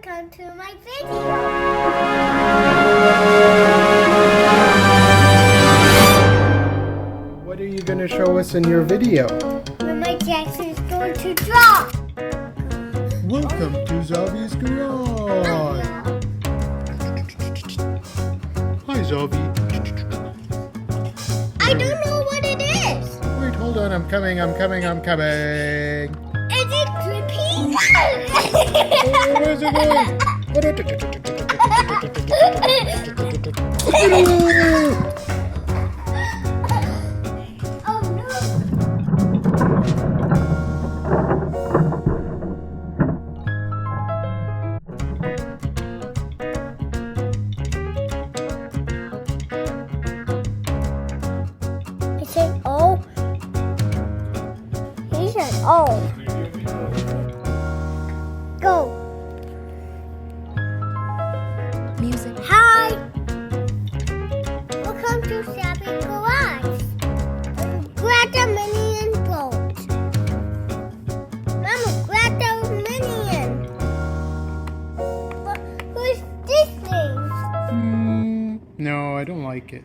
welcome to my video. What are you going to show us in your video? When my Jackson is going to draw. Welcome to Zavi's Garage. Hi, Zavi. I don't know what it is. Wait, hold on. I'm coming. Is it drippy? Oh, where's it going? Oh no. He said, oh. He said, oh. Go. Music. Hi. Welcome to Zavi's Garage. Grab the minion boat. Mama, grab the minion. Who's this thing? No, I don't like it.